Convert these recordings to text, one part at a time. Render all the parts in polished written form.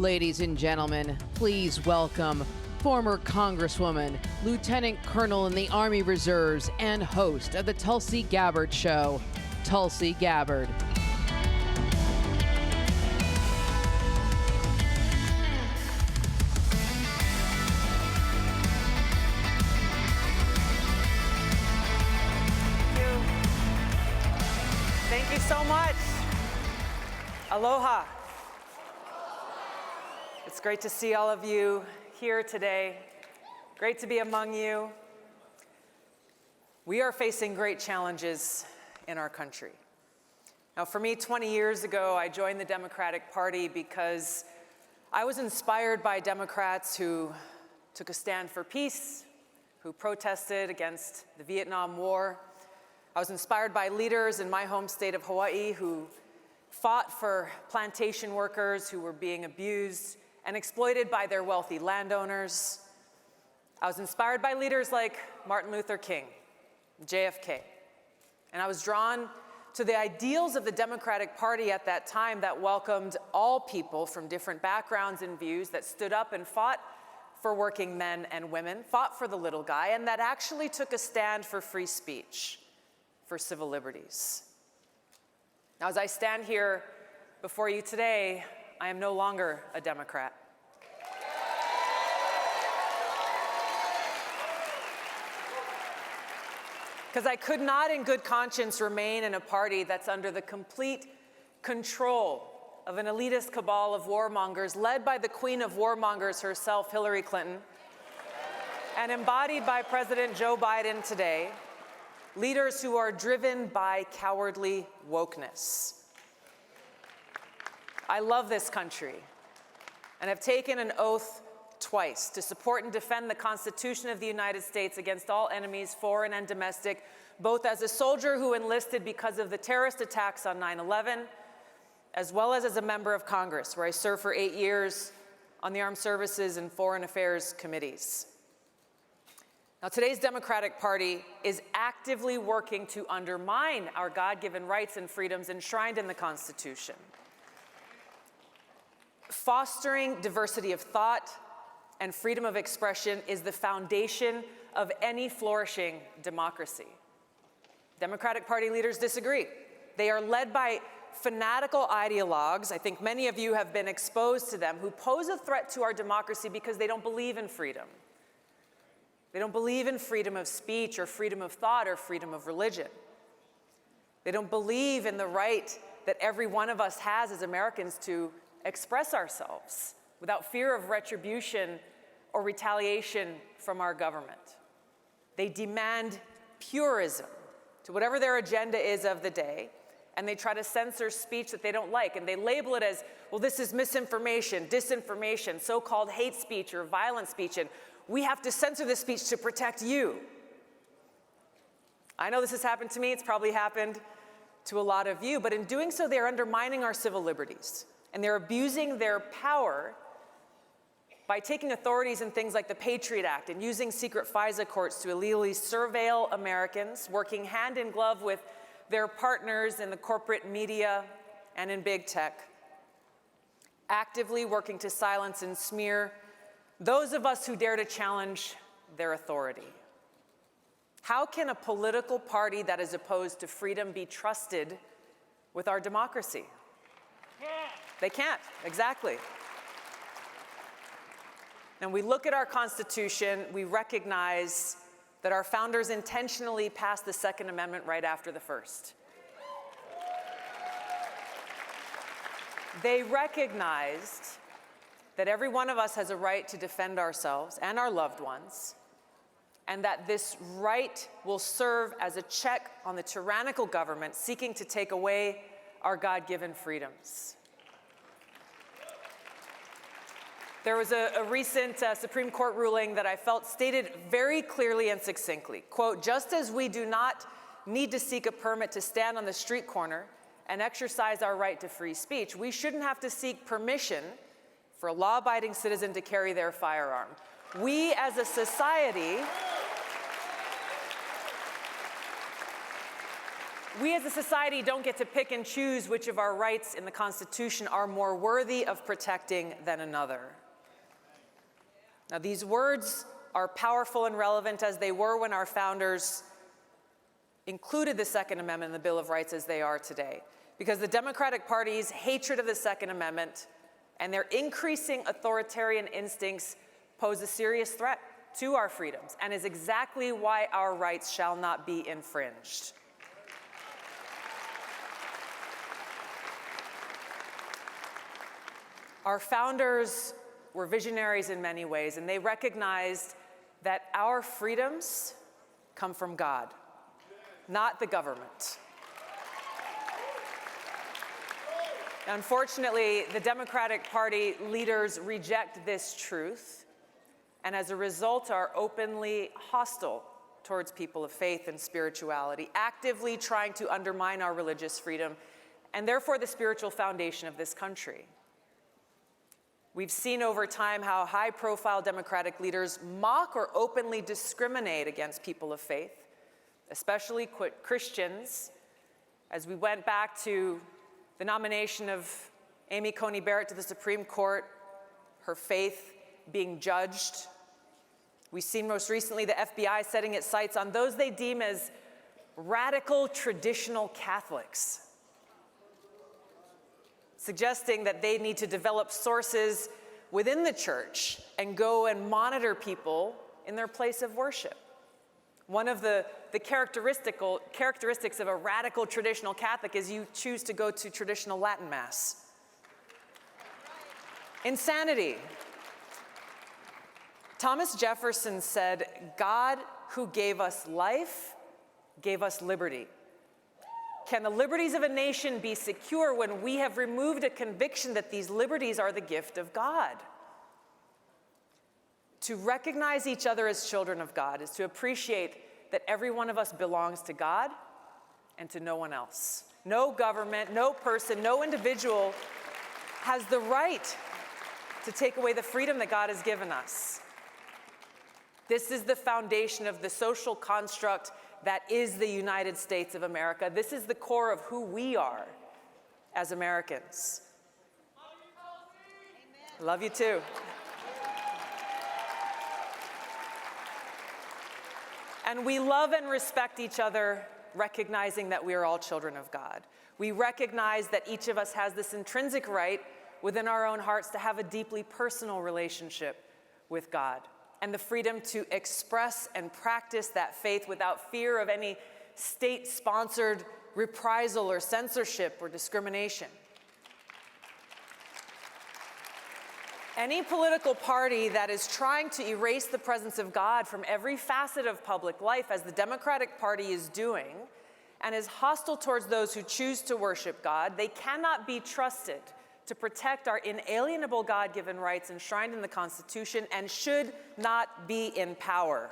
Ladies and gentlemen, please welcome former Congresswoman, Lieutenant Colonel in the Army Reserves, and host of the Tulsi Gabbard Show, Tulsi Gabbard. Thank you so much. Aloha. It's great to see all of you here today. Great to be among you. We are facing great challenges in our country. Now, for me, 20 years ago, I joined the Democratic Party because I was inspired by Democrats who took a stand for peace, who protested against the Vietnam War. I was inspired by leaders in my home state of Hawaii who fought for plantation workers who were being abused and exploited by their wealthy landowners. I was inspired by leaders like Martin Luther King, JFK, and I was drawn to the ideals of the Democratic Party at that time that welcomed all people from different backgrounds and views, that stood up and fought for working men and women, fought for the little guy, and that actually took a stand for free speech, for civil liberties. Now, as I stand here before you today, I am no longer a Democrat. Because I could not in good conscience remain in a party that's under the complete control of an elitist cabal of warmongers led by the queen of warmongers herself, Hillary Clinton, and embodied by President Joe Biden today, leaders who are driven by cowardly wokeness. I love this country and have taken an oath twice to support and defend the Constitution of the United States against all enemies, foreign and domestic, both as a soldier who enlisted because of the terrorist attacks on 9/11, as well as a member of Congress, where I served for 8 years on the Armed Services and Foreign Affairs committees. Now, today's Democratic Party is actively working to undermine our God-given rights and freedoms enshrined in the Constitution. Fostering diversity of thought and freedom of expression is the foundation of any flourishing democracy. Democratic Party leaders disagree. They are led by fanatical ideologues. I think many of you have been exposed to them, who pose a threat to our democracy because they don't believe in freedom. They don't believe in freedom of speech or freedom of thought or freedom of religion. They don't believe in the right that every one of us has as Americans to express ourselves without fear of retribution or retaliation from our government. They demand purism to whatever their agenda is of the day, and they try to censor speech that they don't like, and they label it as, well, this is misinformation, disinformation, so-called hate speech or violent speech, and we have to censor this speech to protect you. I know this has happened to me, it's probably happened to a lot of you, but in doing so, they're undermining our civil liberties, and they're abusing their power by taking authorities in things like the Patriot Act and using secret FISA courts to illegally surveil Americans, working hand in glove with their partners in the corporate media and in big tech, actively working to silence and smear those of us who dare to challenge their authority. How can a political party that is opposed to freedom be trusted with our democracy? They can't, exactly. And we look at our Constitution, we recognize that our founders intentionally passed the Second Amendment right after the First. They recognized that every one of us has a right to defend ourselves and our loved ones, and that this right will serve as a check on the tyrannical government seeking to take away our God-given freedoms. There was a recent Supreme Court ruling that I felt stated very clearly and succinctly, quote, just as we do not need to seek a permit to stand on the street corner and exercise our right to free speech, we shouldn't have to seek permission for a law-abiding citizen to carry their firearm. We as a society We as a society don't get to pick and choose which of our rights in the Constitution are more worthy of protecting than another. Now, these words are powerful and relevant as they were when our founders included the Second Amendment in the Bill of Rights as they are today, because the Democratic Party's hatred of the Second Amendment and their increasing authoritarian instincts pose a serious threat to our freedoms and is exactly why our rights shall not be infringed. Our founders were visionaries in many ways, and they recognized that our freedoms come from God, not the government. Now, unfortunately, the Democratic Party leaders reject this truth, and as a result are openly hostile towards people of faith and spirituality, actively trying to undermine our religious freedom and therefore the spiritual foundation of this country. We've seen over time how high-profile Democratic leaders mock or openly discriminate against people of faith, especially Christians, as we went back to the nomination of Amy Coney Barrett to the Supreme Court, her faith being judged. We've seen most recently the FBI setting its sights on those they deem as radical traditional Catholics, suggesting that they need to develop sources within the church and go and monitor people in their place of worship. One of the characteristics of a radical traditional Catholic is you choose to go to traditional Latin Mass. Insanity. Thomas Jefferson said, "God who gave us life gave us liberty. Can the liberties of a nation be secure when we have removed a conviction that these liberties are the gift of God?" To recognize each other as children of God is to appreciate that every one of us belongs to God and to no one else. No government, no person, no individual has the right to take away the freedom that God has given us. This is the foundation of the social construct that is the United States of America. This is the core of who we are as Americans. Love you too. And we love and respect each other, recognizing that we are all children of God. We recognize that each of us has this intrinsic right within our own hearts to have a deeply personal relationship with God, and the freedom to express and practice that faith without fear of any state-sponsored reprisal or censorship or discrimination. Any political party that is trying to erase the presence of God from every facet of public life, as the Democratic Party is doing, and is hostile towards those who choose to worship God, they cannot be trusted to protect our inalienable God-given rights enshrined in the Constitution and should not be in power.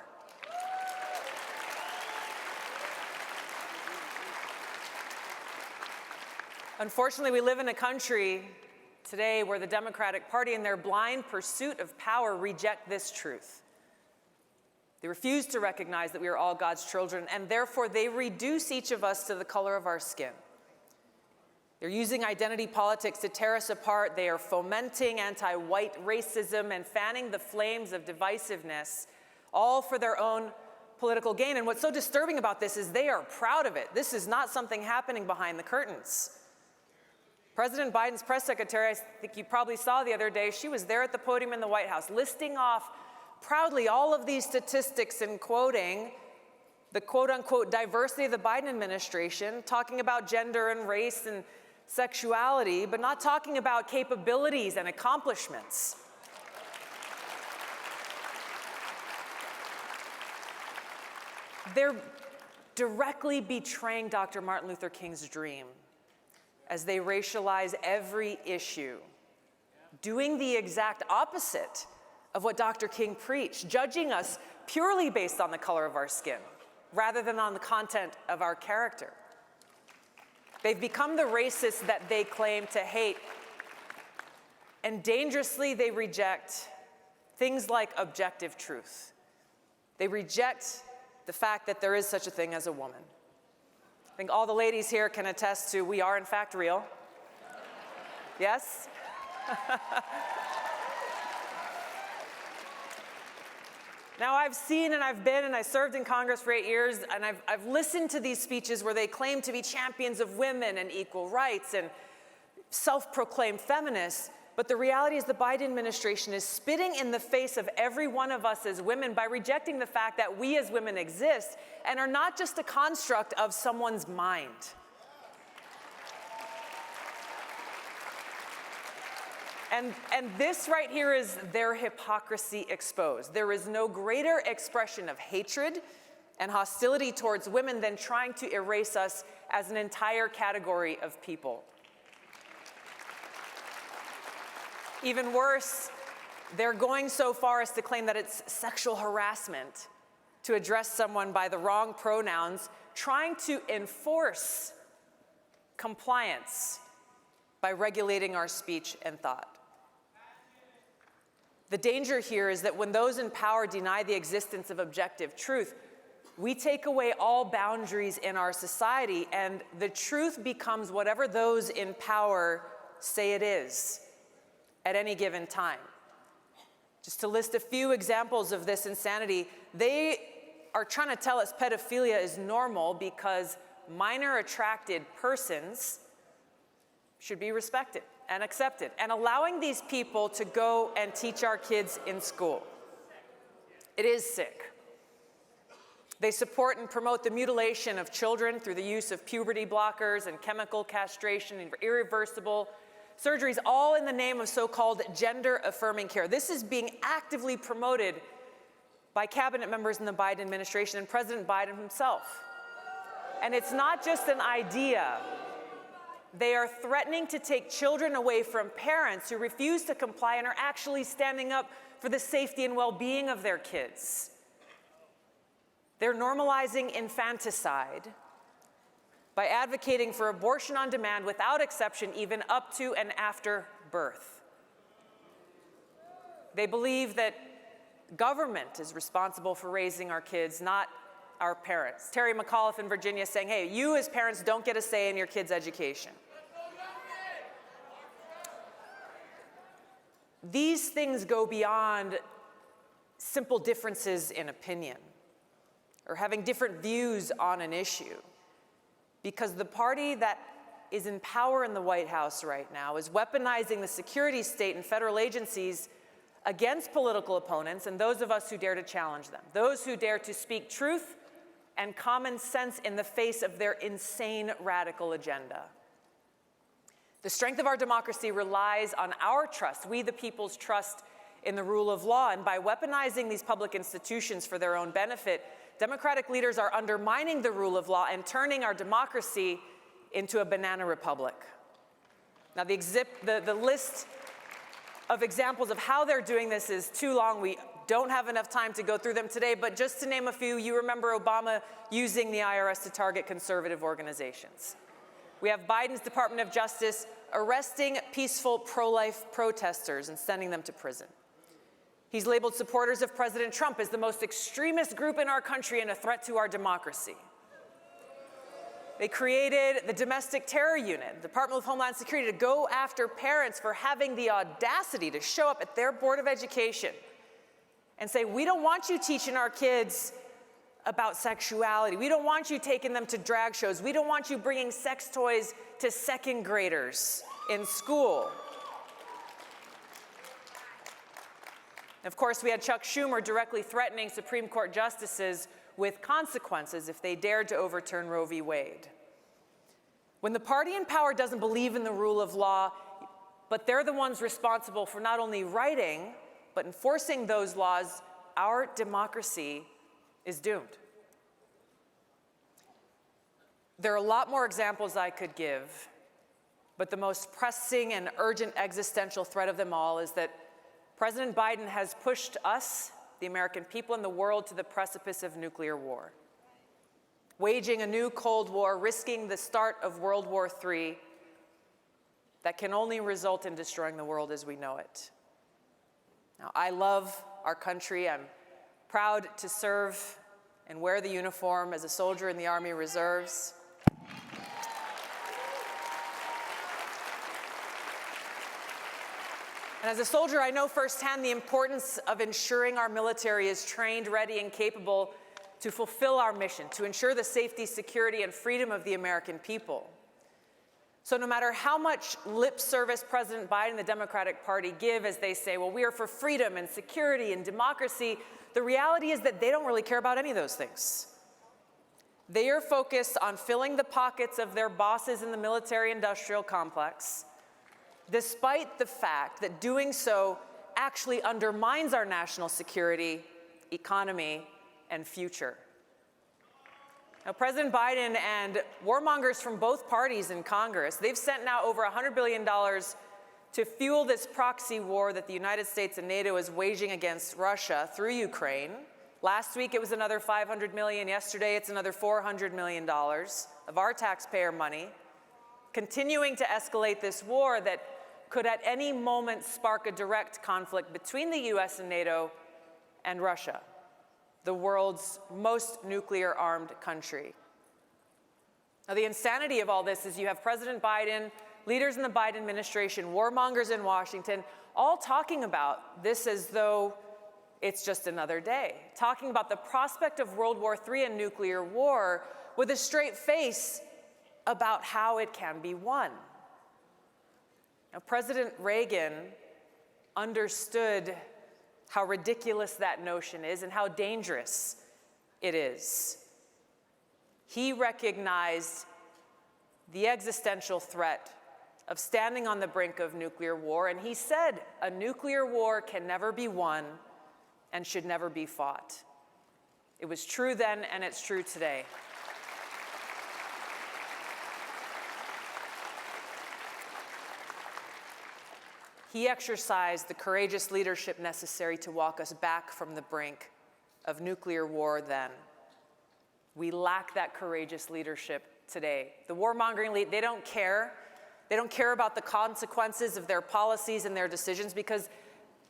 Unfortunately, we live in a country today where the Democratic Party, in their blind pursuit of power, reject this truth. They refuse to recognize that we are all God's children, and therefore they reduce each of us to the color of our skin. They're using identity politics to tear us apart. They are fomenting anti-white racism and fanning the flames of divisiveness, all for their own political gain. And what's so disturbing about this is they are proud of it. This is not something happening behind the curtains. President Biden's press secretary, I think you probably saw the other day, she was there at the podium in the White House listing off proudly all of these statistics and quoting the quote-unquote diversity of the Biden administration, talking about gender and race and sexuality, but not talking about capabilities and accomplishments. They're directly betraying Dr. Martin Luther King's dream as they racialize every issue, doing the exact opposite of what Dr. King preached, judging us purely based on the color of our skin, rather than on the content of our character. They've become the racists that they claim to hate, and dangerously they reject things like objective truth. They reject the fact that there is such a thing as a woman. think all the ladies here can attest to we are in fact real. Yes? Now, I've seen and I've been and I served in Congress for 8 years, and I've listened to these speeches where they claim to be champions of women and equal rights and self-proclaimed feminists, but the reality is the Biden administration is spitting in the face of every one of us as women by rejecting the fact that we as women exist and are not just a construct of someone's mind. And this right here is their hypocrisy exposed. There is no greater expression of hatred and hostility towards women than trying to erase us as an entire category of people. Even worse, they're going so far as to claim that it's sexual harassment to address someone by the wrong pronouns, trying to enforce compliance by regulating our speech and thought. The danger here is that when those in power deny the existence of objective truth, we take away all boundaries in our society, and the truth becomes whatever those in power say it is at any given time. Just to list a few examples of this insanity, they are trying to tell us pedophilia is normal because minor attracted persons should be respected and accepted, and allowing these people to go and teach our kids in school. It is sick. They support and promote the mutilation of children through the use of puberty blockers and chemical castration and irreversible surgeries, all in the name of so-called gender-affirming care. This is being actively promoted by cabinet members in the Biden administration and President Biden himself. And it's not just an idea. They are threatening to take children away from parents who refuse to comply and are actually standing up for the safety and well-being of their kids. They're normalizing infanticide by advocating for abortion on demand without exception, even up to and after birth. They believe that government is responsible for raising our kids, not our parents. Terry McAuliffe in Virginia saying, hey, you as parents don't get a say in your kids' education. These things go beyond simple differences in opinion or having different views on an issue, because the party that is in power in the White House right now is weaponizing the security state and federal agencies against political opponents and those of us who dare to challenge them, those who dare to speak truth and common sense in the face of their insane radical agenda. The strength of our democracy relies on our trust, we the people's trust in the rule of law, and by weaponizing these public institutions for their own benefit, Democratic leaders are undermining the rule of law and turning our democracy into a banana republic. Now, the list of examples of how they're doing this is too long. We don't have enough time to go through them today, but just to name a few, you remember Obama using the IRS to target conservative organizations. We have Biden's Department of Justice arresting peaceful pro-life protesters and sending them to prison. He's labeled supporters of President Trump as the most extremist group in our country and a threat to our democracy. They created the Domestic Terror Unit, the Department of Homeland Security, to go after parents for having the audacity to show up at their Board of Education and say, we don't want you teaching our kids about sexuality. We don't want you taking them to drag shows. We don't want you bringing sex toys to second graders in school. Of course, we had Chuck Schumer directly threatening Supreme Court justices with consequences if they dared to overturn Roe v. Wade. When the party in power doesn't believe in the rule of law, but they're the ones responsible for not only writing, but enforcing those laws, our democracy is doomed. There are a lot more examples I could give, but the most pressing and urgent existential threat of them all is that President Biden has pushed us, the American people and the world, to the precipice of nuclear war, waging a new Cold War, risking the start of World War III that can only result in destroying the world as we know it. Now, I love our country. I'm proud to serve and wear the uniform as a soldier in the Army Reserves. And as a soldier, I know firsthand the importance of ensuring our military is trained, ready, and capable to fulfill our mission, to ensure the safety, security, and freedom of the American people. So no matter how much lip service President Biden and the Democratic Party give as they say, well, we are for freedom and security and democracy, the reality is that they don't really care about any of those things. They are focused on filling the pockets of their bosses in the military-industrial complex, despite the fact that doing so actually undermines our national security, economy, and future. Now, President Biden and warmongers from both parties in Congress, they've sent now over $100 billion to fuel this proxy war that the United States and NATO is waging against Russia through Ukraine. Last week, it was another $500 million. Yesterday, it's another $400 million of our taxpayer money, continuing to escalate this war that could at any moment spark a direct conflict between the US and NATO and Russia, the world's most nuclear-armed country. Now, the insanity of all this is you have President Biden, leaders in the Biden administration, warmongers in Washington, all talking about this as though it's just another day, talking about the prospect of World War III and nuclear war with a straight face about how it can be won. Now, President Reagan understood how ridiculous that notion is and how dangerous it is. He recognized the existential threat of standing on the brink of nuclear war, and he said a nuclear war can never be won and should never be fought. It was true then, and it's true today. He exercised the courageous leadership necessary to walk us back from the brink of nuclear war then. We lack that courageous leadership today. The warmongering elite, they don't care. They don't care about the consequences of their policies and their decisions because,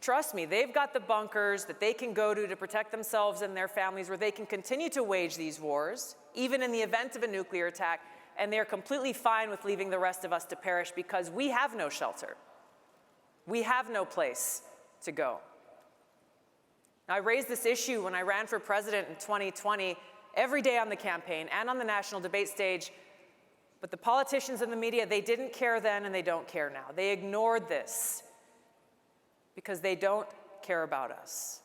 trust me, they've got the bunkers that they can go to protect themselves and their families where they can continue to wage these wars, even in the event of a nuclear attack, and they're completely fine with leaving the rest of us to perish because we have no shelter. We have no place to go. Now, I raised this issue when I ran for president in 2020, every day on the campaign and on the national debate stage, but the politicians and the media, they didn't care then and they don't care now. They ignored this because they don't care about us.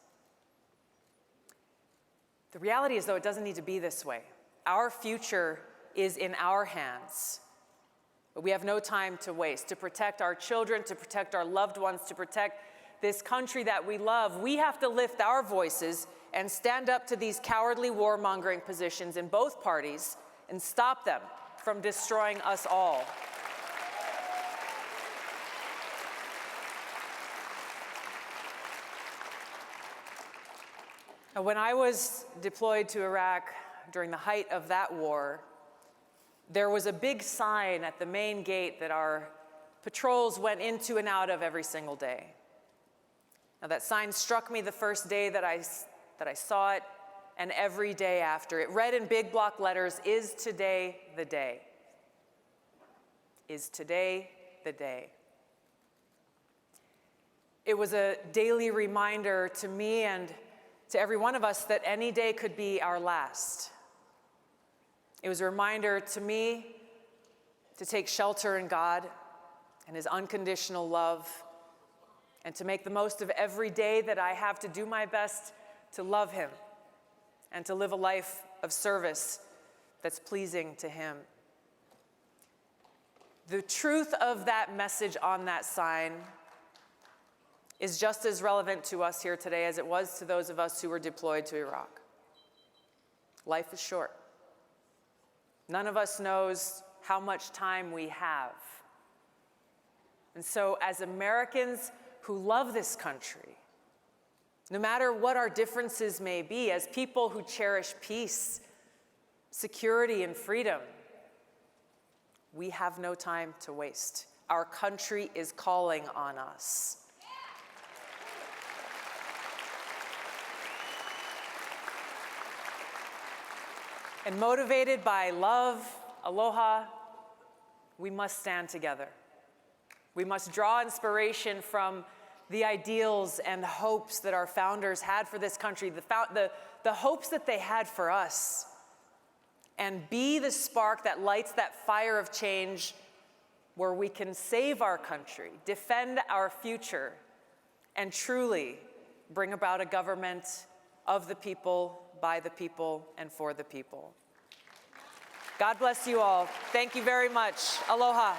The reality is, though, it doesn't need to be this way. Our future is in our hands. But we have no time to waste. To protect our children, to protect our loved ones, to protect this country that we love, we have to lift our voices and stand up to these cowardly warmongering positions in both parties and stop them from destroying us all. Now, when I was deployed to Iraq during the height of that war, there was a big sign at the main gate that our patrols went into and out of every single day. Now, that sign struck me the first day that I saw it, and every day after. It read in big block letters, "Is today the day? Is today the day?" It was a daily reminder to me and to every one of us that any day could be our last. It was a reminder to me to take shelter in God and His unconditional love, and to make the most of every day that I have to do my best to love Him and to live a life of service that's pleasing to Him. The truth of that message on that sign is just as relevant to us here today as it was to those of us who were deployed to Iraq. Life is short. None of us knows how much time we have. And so, as Americans who love this country, no matter what our differences may be, as people who cherish peace, security, and freedom, we have no time to waste. Our country is calling on us. And motivated by love aloha, we must stand together. We must draw inspiration from the ideals and hopes that our founders had for this country, the hopes that they had for us, and be the spark that lights that fire of change where we can save our country, defend our future, and truly bring about a government of the people, by the people, and for the people. God bless you all. Thank you very much. Aloha.